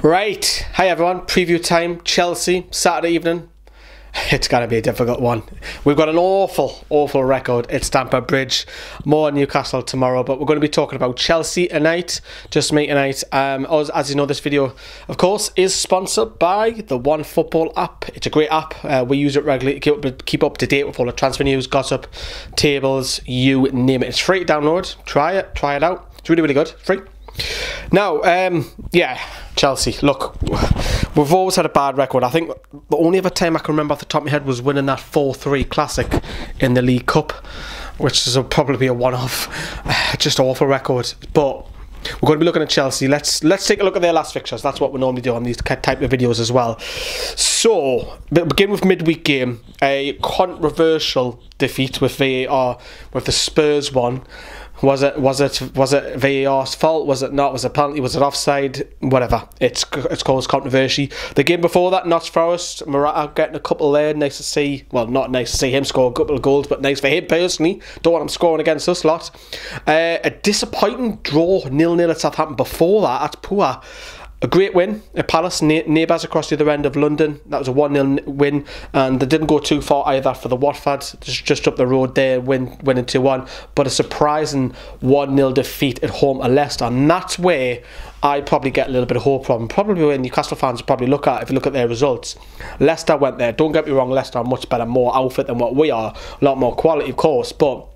Right, hi everyone, preview time, Chelsea, Saturday evening. It's going to be a difficult one. We've got an awful record at Stamford Bridge. More on Newcastle tomorrow, but we're going to be talking about Chelsea tonight. Just me tonight. As you know, this video, of course, is sponsored by the One Football app. It's a great app. We use it regularly to keep up to date with all the transfer news, gossip, tables, you name it. It's free to download. Try it out. It's really good. Free. Now, yeah, Chelsea, look, we've always had a bad record. I think the only other time I can remember off the top of my head was winning that 4-3 classic in the League Cup, which is probably be a one-off. Just awful record. But we're going to be looking at Chelsea. Let's take a look at their last fixtures. That's what we normally do on these type of videos as well. So, begin with midweek game. A controversial defeat with VAR, with the Spurs one. Was it VAR's fault? Was it not? Was it penalty? Was it offside? Whatever. It's caused controversy. The game before that, Notts Forest, Morata getting a couple there. Nice to see. Well, not nice to see him score a couple of goals, but nice for him personally. Don't want him scoring against us lot. A disappointing draw, 0-0 at Southampton before that. That's poor. A great win at Palace, neighbours across the other end of London. That was a 1-0 win, and they didn't go too far either for the Watford. Just up the road there, winning 2-1. But a surprising 1-0 defeat at home at Leicester, and that's where I probably get a little bit of hope from. Probably where Newcastle fans probably look at if you look at their results. Leicester went there. Don't get me wrong, Leicester are much better, more outfit than what we are. A lot more quality, of course, but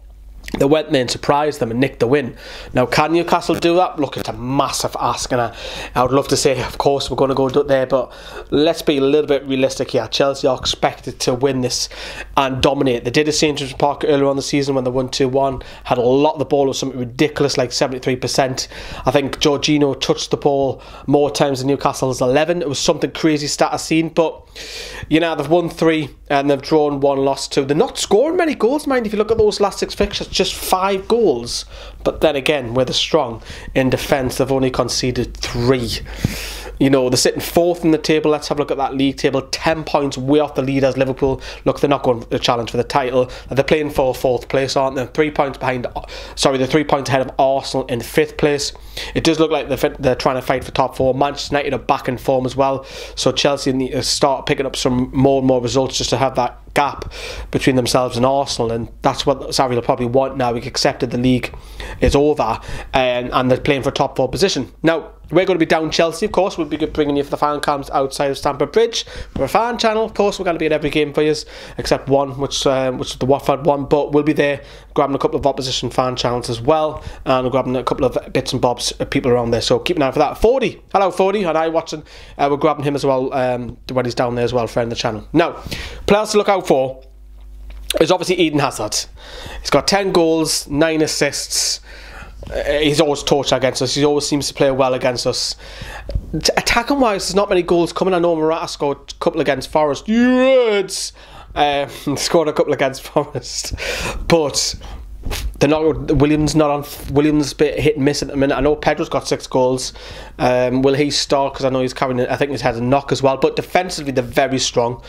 they went there and surprised them and nicked the win. Now, can Newcastle do that? Look, it's a massive ask, and I would love to say, of course, we're going to go there, but let's be a little bit realistic here. Chelsea are expected to win this and dominate. They did at St James's Park earlier on the season when they won 2-1, had a lot of the ball, was something ridiculous, like 73%. I think Jorginho touched the ball more times than Newcastle's 11. It was something crazy stat I've seen, but you know, they've won 3 and they've drawn 1, lost 2. They're not scoring many goals, mind. If you look at those last 6 fixtures, just 5 goals. But then again, where they're strong in defence, they've only conceded 3. You know, they're sitting 4th in the table. Let's have a look at that league table. 10 points way off the leaders, Liverpool. Look, they're not going to challenge for the title. They're playing for 4th place, aren't they? 3 points behind. Sorry, they're 3 points ahead of Arsenal in 5th place. It does look like they're trying to fight for top 4. Manchester United are back in form as well. So Chelsea need to start picking up some more and more results just to have that gap between themselves and Arsenal, and that's what Sarri will probably want now. We've accepted the league is over, and they're playing for top 4 position. Now, we're going to be down Chelsea, of course. We'll be bringing you for the fan cams outside of Stamford Bridge. We're a fan channel, of course. We're going to be at every game for you, except one, which is the Watford one. But we'll be there grabbing a couple of opposition fan channels as well, and grabbing a couple of bits and bobs of people around there. So keep an eye for that. 40, hello 40, and I watching. We're grabbing him as well when he's down there as well, friend of the channel. Now, players to look out for is obviously Eden Hazard. He's got 10 goals, 9 assists. He's always tortured against us. He always seems to play well against us. Attacking wise, there's not many goals coming. I know Morata scored a couple against Forest. Yes! Scored a couple against Forest. But they're not. Williams a bit hit and miss at the minute. I know Pedro's got 6 goals. Will he start? Because I know he's carrying. I think he's had a knock as well. But defensively, they're very strong.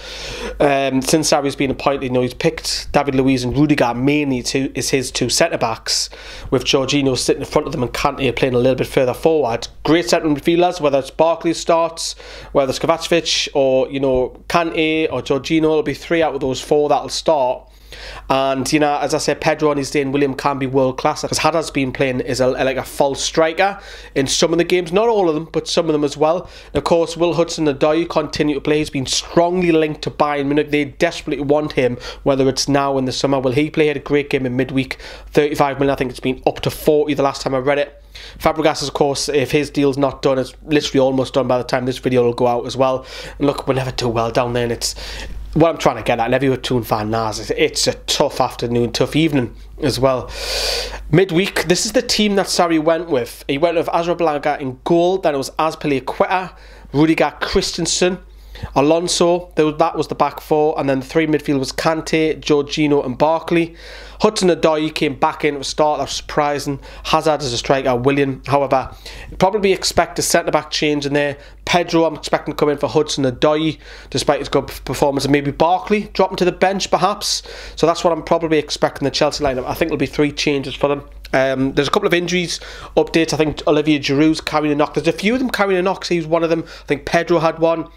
Since Sarri's been appointed, you know, he's picked David Luiz and Rudiger mainly as his 2 centre backs, with Jorginho sitting in front of them and Kante playing a little bit further forward. Great centre midfielders, whether it's Barkley starts, whether it's Kovacic or Kante or Jorginho, it'll be 3 out of those 4 that'll start. And you know, as I said, Pedro on his day and William can be world class, because Hazard's been playing as like a false striker in some of the games, not all of them, but some of them as well. And of course, Will Hudson-Odoi continue to play. He's been strongly linked to Bayern Munich. They desperately want him, whether it's now in the summer. Will he play? He had a great game in midweek, 35 million. I think it's been up to 40 the last time I read it. Fabregas, of course, if his deal's not done, it's literally almost done by the time this video will go out as well. And look, we're never too well down there, and it's what I'm trying to get at, and every Toon fan knows, it's a tough afternoon, tough evening as well. Midweek, this is the team that Sarri went with. He went with Azpilicueta in goal, then it was Azpilicueta, Rudiger, Christensen, Alonso, that was the back 4, and then the 3 midfield was Kante, Jorginho and Barkley. Hudson-Odoi came back in at the start. That was surprising. Hazard as a striker. William, however, probably expect a centre-back change in there. Pedro, I'm expecting to come in for Hudson-Odoi, despite his good performance. And maybe Barkley dropping to the bench, perhaps. So that's what I'm probably expecting the Chelsea lineup. I think there'll be 3 changes for them. There's a couple of injuries updates. I think Olivier Giroud's carrying a knock. There's a few of them carrying a knock. So he's one of them. I think Pedro had one.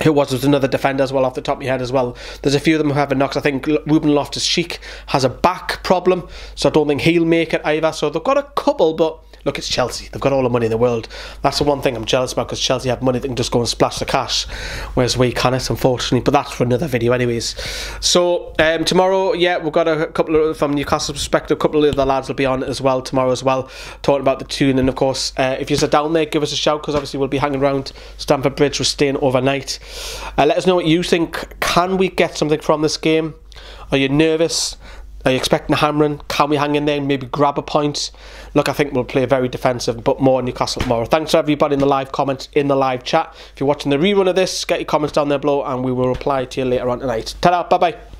Who was another defender as well, off the top of your head as well. There's a few of them who have a knocks. I think Ruben Loftus-Cheek has a back problem, so I don't think he'll make it either. So they've got a couple, but look, it's Chelsea. They've got all the money in the world. That's the one thing I'm jealous about, because Chelsea have money. They can just go and splash the cash, whereas we can't, unfortunately. But that's for another video anyways. So tomorrow, yeah, we've got a couple of, from Newcastle's perspective, a couple of the lads will be on as well tomorrow as well, talking about the tune. And of course, if you're down there, give us a shout, because obviously we'll be hanging around Stamford Bridge. We're staying overnight. Let us know what you think. Can we get something from this game? Are you nervous? Are you expecting a hammering? Can we hang in there and maybe grab a point? Look, I think we'll play very defensive, but more Newcastle tomorrow. Thanks to everybody in the live comments, in the live chat. If you're watching the rerun of this, get your comments down there below and we will reply to you later on tonight. Ta-da, bye-bye.